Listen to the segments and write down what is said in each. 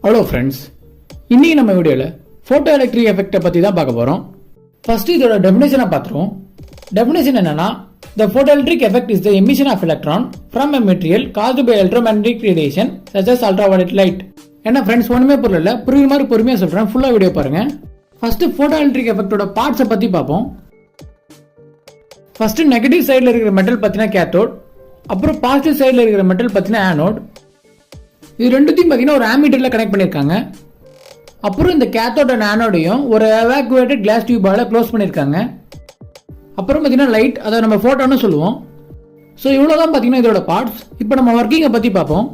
Hello friends, இன்னைக்கு நம்ம வீடியோவில் ஃபோட்டோ எலக்ட்ரிக் எஃபெக்டை பற்றி தான் பார்க்க போகிறோம். ஃபர்ஸ்ட் இதோட டெஃபினேஷனை பார்த்துருவோம். டெஃபினேஷன் என்னன்னா, the photoelectric effect is the emission of electron from a material caused by electromagnetic radiation such as ultraviolet light. என்ன ஃப்ரெண்ட்ஸ், ஒன்றுமே புரியல, புரியுற மாதிரி பொறுமையாக சொல்கிறேன், ஃபுல்லாக வீடியோ பாருங்க. ஃபர்ஸ்ட் ஃபோட்டோ எலக்ட்ரிக் எஃபெக்டோட பார்ட்ஸை பற்றி பார்ப்போம். ஃபர்ஸ்ட் நெகட்டிவ் சைடில் இருக்கிற மெட்டல் பார்த்தீங்கன்னா கேத்தோட், அப்புறம் பாசிட்டிவ் சைடில் இருக்கிற மெட்டல் பார்த்தீங்கன்னா ஆனோட். இது ரெண்டுத்தையும் பார்த்தீங்கன்னா ஒரு ஆமீட்டரில் கனெக்ட் பண்ணியிருக்காங்க. அப்புறம் இந்த கேத்தோட ஆனோடையும் ஒரு எவாக்குவேட்டட் கிளாஸ் டியூபால க்ளோஸ் பண்ணியிருக்காங்க. அப்புறம் பார்த்தீங்கன்னா லைட், அதை நம்ம ஃபோட்டோன்னு சொல்லுவோம். ஸோ இவ்வளோதான் பார்த்தீங்கன்னா இதோட பார்ட்ஸ். இப்போ நம்ம ஒர்க்கிங்கை பற்றி பார்ப்போம்.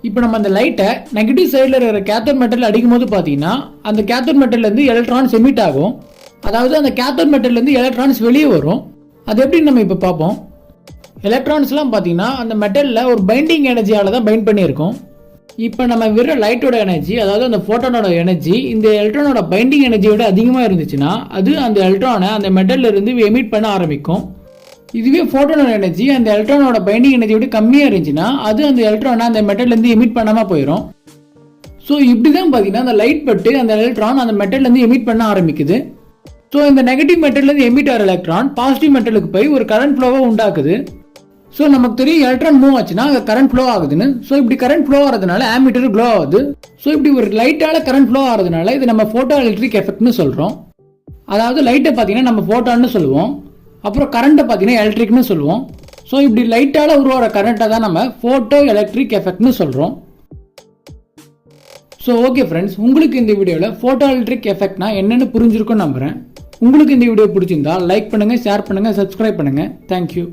இப்போ நம்ம அந்த லைட்டை நெகட்டிவ் சைடில் இருக்கிற கேத்தோட் மெட்டல் அடிக்கும் போது பார்த்தீங்கன்னா அந்த கேத்தோட் மெட்டல்லேருந்து எலக்ட்ரான்ஸ் எமிட் ஆகும். அதாவது அந்த கேத்தோட் மெட்டல்லேருந்து எலக்ட்ரான்ஸ் வெளியே வரும். அது எப்படின்னு நம்ம இப்போ பார்ப்போம். எலக்ட்ரான்ஸ்லாம் பார்த்தீங்கன்னா அந்த மெட்டலில் ஒரு பைண்டிங் எனர்ஜியால் தான் பைண்ட் பண்ணியிருக்கோம். இப்போ நம்ம வெறும் லைட்டோட எனர்ஜி, அதாவது அந்த ஃபோட்டானோட எனர்ஜி இந்த எலக்ட்ரானோட பைண்டிங் எனர்ஜியோட அதிகமாக இருந்துச்சுன்னா அது அந்த எலக்ட்ரானை அந்த மெட்டல்ல இருந்து எமிட் பண்ண ஆரம்பிக்கும். இதுவே ஃபோட்டானோட எனர்ஜி அந்த எலக்ட்ரானோட பைண்டிங் எனர்ஜியோட கம்மியாக இருந்துச்சுன்னா அது அந்த எலக்ட்ரானை அந்த மெட்டல்லேருந்து எமிட் பண்ணாமல் போயிடும். ஸோ இப்படி தான் பார்த்தீங்கன்னா அந்த லைட் பட்டு அந்த எலக்ட்ரான் அந்த மெட்டல்லேருந்து எமிட் பண்ண ஆரம்பிக்குது. ஸோ இந்த நெகட்டிவ் மெட்டல்லேருந்து எமிட் ஆகிற எலக்ட்ரான் பாசிட்டிவ் மெட்டலுக்கு போய் ஒரு கரண்ட் ஃப்ளோவை உண்டாக்குது. ஸோ நமக்கு தெரியும் எலக்ட்ரான் மூவ் ஆச்சுன்னா கரண்ட் ஃப்ளோ ஆகுதுன்னு. ஸோ இப்படி கரண்ட் ஃப்ளோ ஆகிறதுனால ஆமீட்டர் க்ளோ ஆகுது. ஸோ இப்படி ஒரு லைட்டால கரண்ட் ஃப்ளோ ஆகிறதுனால இது நம்ம ஃபோட்டோ எலக்ட்ரிக் எஃபெக்ட்னு சொல்கிறோம். அதாவது லைட்டை பார்த்தீங்கன்னா நம்ம ஃபோட்டான்னு சொல்லுவோம், அப்புறம் கரண்ட்டை பார்த்தீங்கன்னா எலக்ட்ரிக்னு சொல்லுவோம். ஸோ இப்படி லைட்டால உருவாகிற கரண்ட்டை தான் நம்ம ஃபோட்டோ எலக்ட்ரிக் எஃபெக்ட்னு சொல்கிறோம். ஸோ ஓகே ஃப்ரெண்ட்ஸ், உங்களுக்கு இந்த வீடியோவில் ஃபோட்டோ எலக்ட்ரிக் எஃபெக்ட்னா என்னென்னு புரிஞ்சிருக்கும்னு நம்புகிறேன். உங்களுக்கு இந்த வீடியோ பிடிச்சிருந்தா லைக் பண்ணுங்கள், ஷேர் பண்ணுங்கள், சப்ஸ்கிரைப் பண்ணுங்கள். தேங்க்யூ.